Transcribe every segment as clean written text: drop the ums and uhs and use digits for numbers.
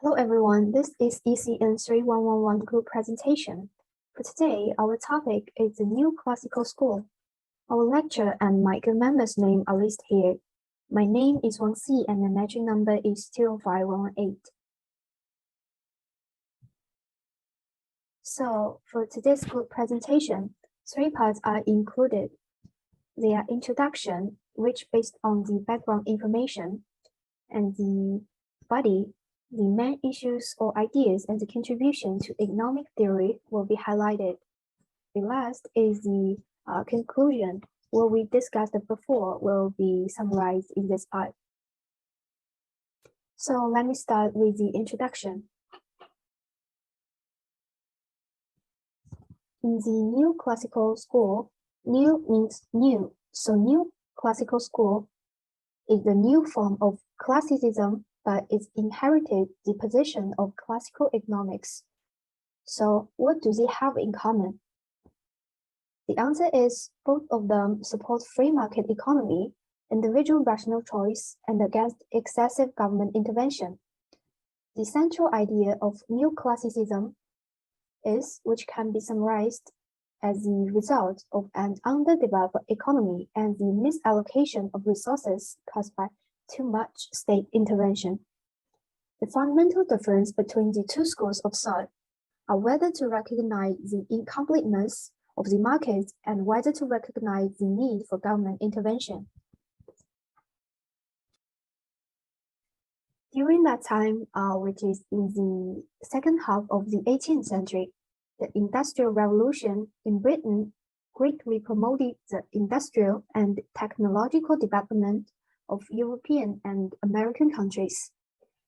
Hello everyone, this is ECN3111 group presentation. For today, our topic is the Neoclassical School. Our lecturer and my group members' name are listed here. My name is Wang Xi and the metric number is 05118. So for today's group presentation, 3 parts are included. They are introduction, which based on the background information, and the body, the main issues or ideas and the contribution to economic theory will be highlighted. The last is the conclusion. What we discussed before will be summarized in this part. So let me start with the introduction. In the Neoclassical School, new means new. So Neoclassical School is the new form of classicism, but it inherited the position of classical economics. So what do they have in common? The answer is both of them support free market economy, individual rational choice, and against excessive government intervention. The central idea of neoclassicism is, which can be summarized as the result of an underdeveloped economy and the misallocation of resources caused by too much state intervention. The fundamental difference between the two schools of thought are whether to recognize the incompleteness of the market and whether to recognize the need for government intervention. During that time, which is in the second half of the 18th century, the Industrial Revolution in Britain greatly promoted the industrial and technological development of European and American countries.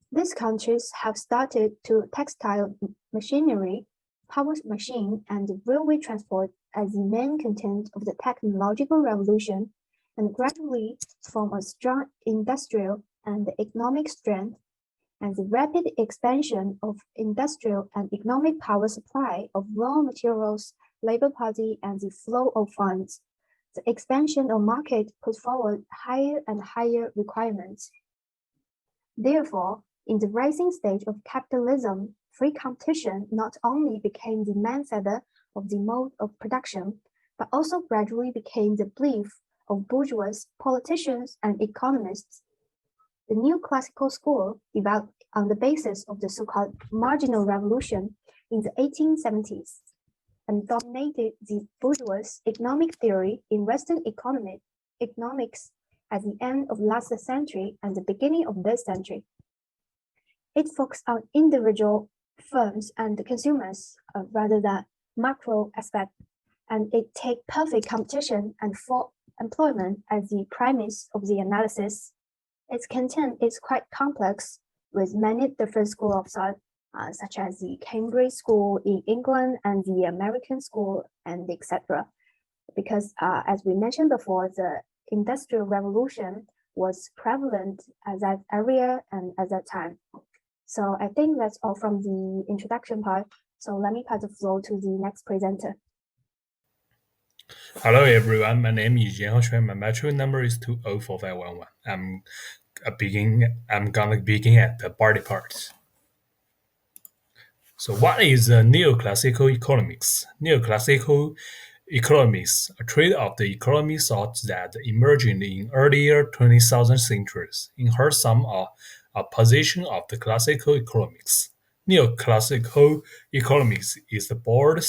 These countries have started to textile machinery, power machine, and railway transport as the main content of the technological revolution, and gradually form a strong industrial and economic strength, and the rapid expansion of industrial and economic power supply of raw materials, labor party, and the flow of funds. The expansion of market put forward higher and higher requirements. Therefore, in the rising stage of capitalism, free competition not only became the main feather of the mode of production, but also gradually became the belief of bourgeois, politicians, and economists. The Neoclassical School developed on the basis of the so-called marginal revolution in the 1870s and dominated the bourgeois economic theory in Western economics at the end of last century and the beginning of this century. It focused on individual firms and consumers rather than macro aspect, and it take perfect competition and full employment as the premise of the analysis. Its content is quite complex with many different schools of thought, such as the Cambridge School in England and the American School, and etc. Because as we mentioned before, the Industrial Revolution was prevalent at that area and at that time. So I think that's all from the introduction part. So let me pass the floor to the next presenter. Hello everyone, my name is Yan Xuan. My metric number is 204511. I'm gonna begin at the body parts. So what is neoclassical economics? Neoclassical economics, a trade of the economic thought that emerged in earlier 20th centuries, inherit some a position of the classical economics. Neoclassical economics is the broad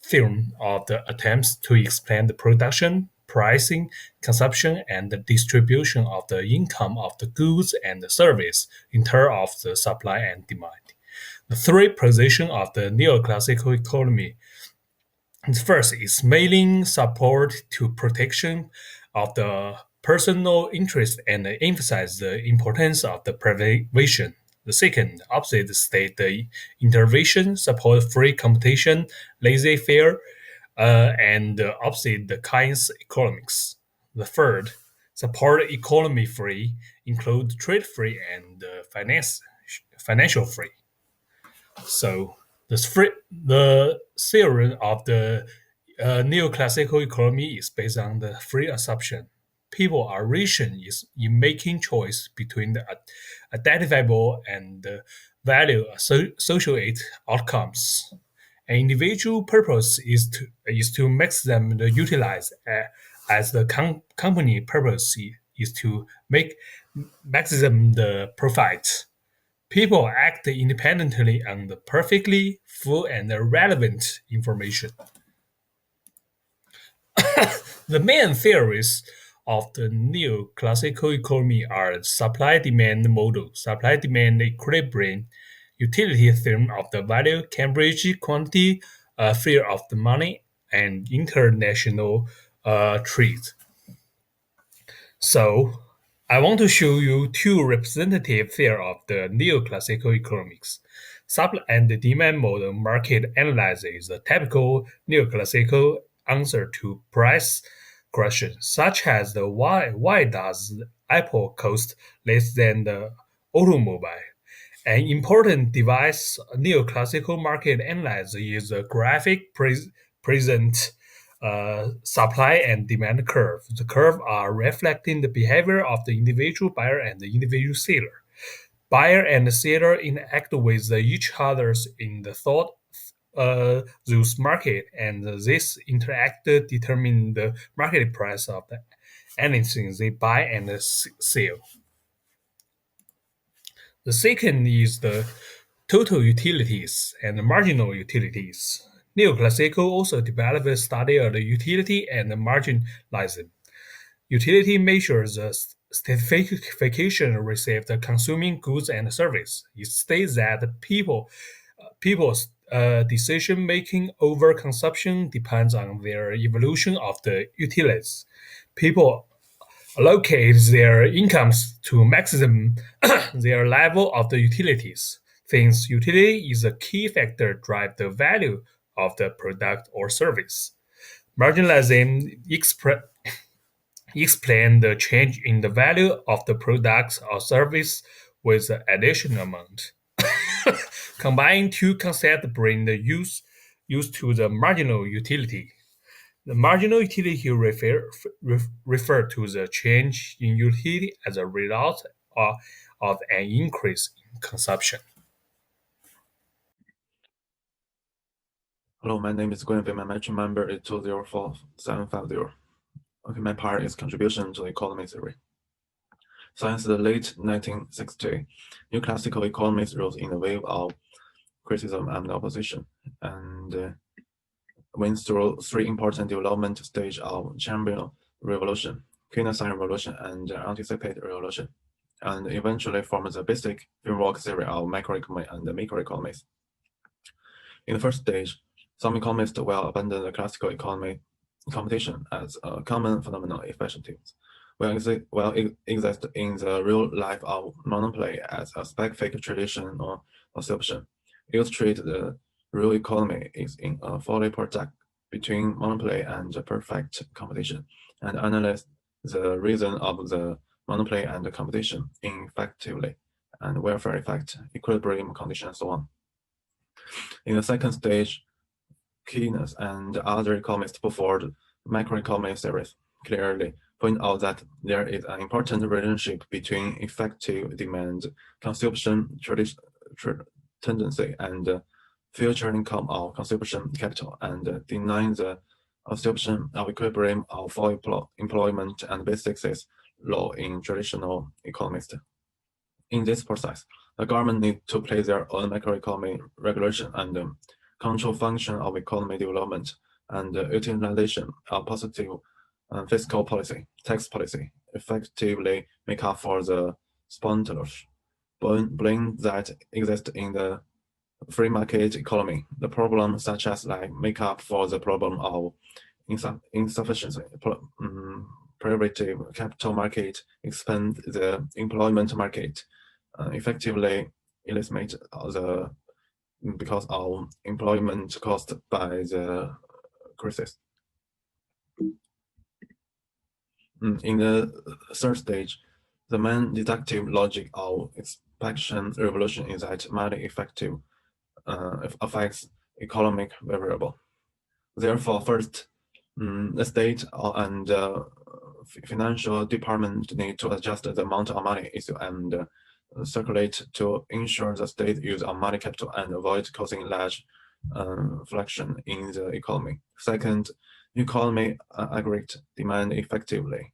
theorem of the attempts to explain the production, pricing, consumption, and the distribution of the income of the goods and the service in terms of the supply and demand. The three positions of the neoclassical economy. The first is mailing support to protection of the personal interest and emphasize the importance of the preservation. The second, opposite state the intervention, support free competition, laissez-faire, and opposite the Keynes economics. The third, support economy free, include trade free and financial free. So the theory of the neoclassical economy is based on the free assumption. people are rationed in making choice between the identifiable and the value associate outcomes. An individual purpose is to maximum the utilize as the company purpose is to make maximum the profit. People act independently on the perfectly full and relevant information. The main theories of the neoclassical economy are supply-demand model, supply-demand equilibrium, utility theorem of the value, Cambridge quantity, fear of the money, and international trade. So, I want to show you two representative theories of the neoclassical economics. Supply and demand model market analysis is a typical neoclassical answer to price questions, such as the why does Apple cost less than the automobile? An important device neoclassical market analysis is a graphic present supply and demand curve. The curve are reflecting the behavior of the individual buyer and the individual seller. Buyer and seller interact with each other in the thought those market, and this interact determine the market price of anything they buy and sell. The second is the total utilities and marginal utilities. Neoclassical also developed a study of the utility and marginalism. Utility measures the satisfaction received consuming goods and service. It states that people's decision making over consumption depends on their evolution of the utilities. People allocate their incomes to maximum their level of the utilities. Since utility is a key factor drive the value of the product or service. Marginalism explain the change in the value of the product or service with the additional amount. Combining two concepts bring the use to the marginal utility. The marginal utility refer to the change in utility as a result of an increase in consumption. Hello, my name is Gwen. My matching number is 204750. Okay, my part is contribution to economy theory. Since the late 1960s, new classical economists rose in the wave of criticism and opposition, and went through three important development stages of Chamberlain Revolution, Keynesian Revolution, and Anticipated Revolution, and eventually formed the basic framework theory of macroeconomy and microeconomies. In the first stage, some economists will abandon the classical economy competition as a common phenomenon effectiveness, will exist in the real life of monopoly as a specific tradition or assumption. Illustrate the real economy is in a fully product between monopoly and perfect competition, and analyze the reason of the monopoly and competition effectively, and welfare effect, equilibrium condition, and so on. In the second stage, Keynes and other economists before the macroeconomy series clearly point out that there is an important relationship between effective demand, consumption tendency, and future income of consumption capital, and denying the assumption of equilibrium of full employment and basics law in traditional economists. In this process, the government needs to play their own macroeconomic regulation and control function of economic development, and utilization of positive fiscal policy, tax policy, effectively make up for the spontaneous blame that exists in the free market economy. The problem such as make up for the problem of insufficiency, private capital market, expand the employment market, effectively eliminate the because of employment caused by the crisis. In the third stage, the main deductive logic of expansion revolution is that money effective affects economic variable. Therefore, first, the state and financial department need to adjust the amount of money issued and circulate to ensure the state use of money capital and avoid causing large fluctuation in the economy. Second, economy aggregate demand effectively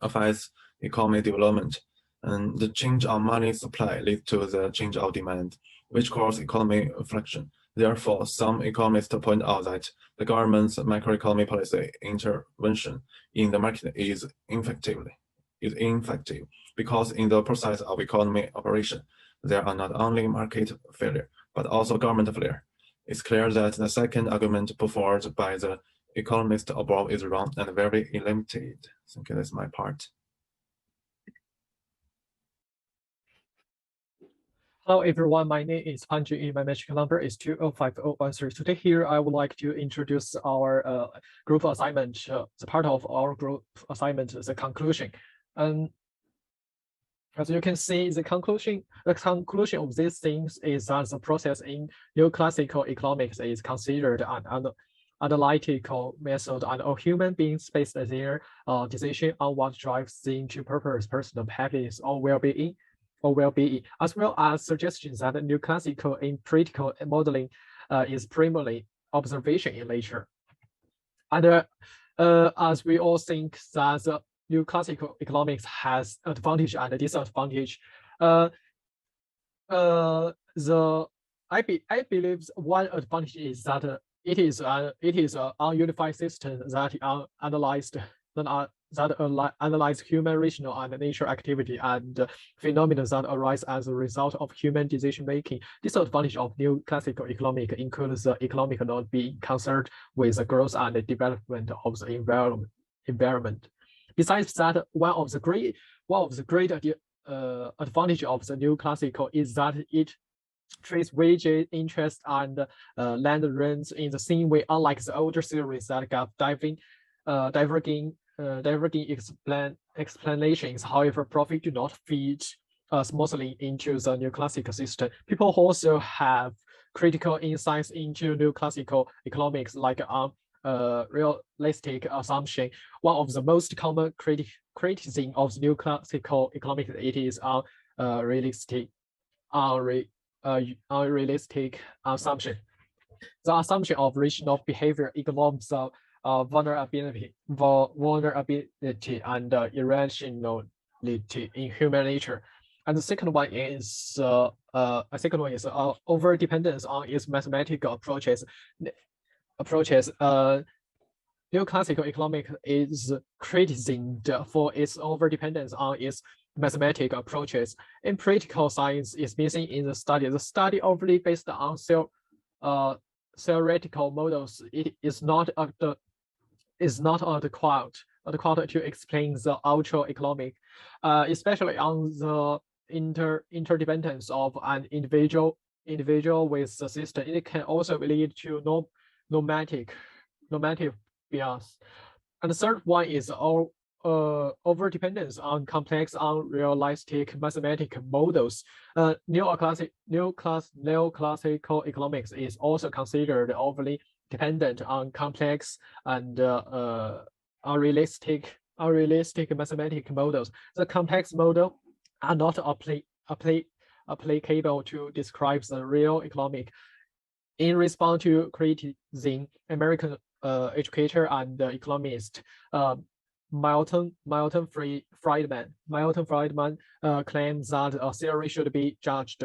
affects economic development, and the change of money supply leads to the change of demand, which causes economic fluctuation. Therefore, some economists point out that the government's macroeconomic policy intervention in the market is ineffective because in the process of economic operation, there are not only market failure, but also government failure. It's clear that the second argument put forward by the economist above is wrong and very limited. Thank you, that's my part. Hello everyone, my name is Panji and my magic number is 205013. Today here I would like to introduce our group assignment, the part of our group assignment, the conclusion. And as you can see, the conclusion of these things is that the process in neoclassical economics is considered an analytical method, and all human beings base their decision on what drives them to purpose, personal happiness, or well-being, as well as suggestions that neoclassical empirical modeling is primarily observation in nature. And as we all think that neoclassical economics has advantage and disadvantage, I believe one advantage is that it is a unified system that analyze human rational and nature activity and phenomena that arise as a result of human decision making. Disadvantage of neoclassical economics includes the economic not being concerned with the growth and development of the environment. Besides that, one of the great advantage of the neoclassical is that it treats wages, interest, and land rents in the same way, unlike the older theories that got diverging explanations. However, profit do not feed smoothly into the neoclassical system. People also have critical insights into neoclassical economics, like realistic assumption. One of the most common criticism of the neoclassical economics it is unrealistic assumption. The assumption of rational behavior ignores the vulnerability and irrationality in human nature. And the second one is over dependence on its mathematical approaches. Neoclassical economics is criticized for its over dependence on its mathematical approaches. Empirical science is missing in the study. The study overly based on theoretical models. It is not adequate to explain the actual economic, especially on the interdependence of an individual with the system. It can also lead to normative bias. And the third one is overdependence on complex, unrealistic mathematical models. Neoclassical economics is also considered overly dependent on complex and unrealistic mathematical models. The complex models are not applicable to describe the real economic. In response to criticizing American educator and economist Milton Friedman claims that a theory should be judged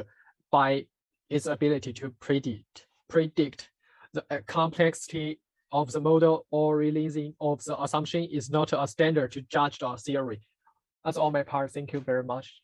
by its ability to predict the complexity of the model or realism of the assumption is not a standard to judge a theory. That's all my part. Thank you very much.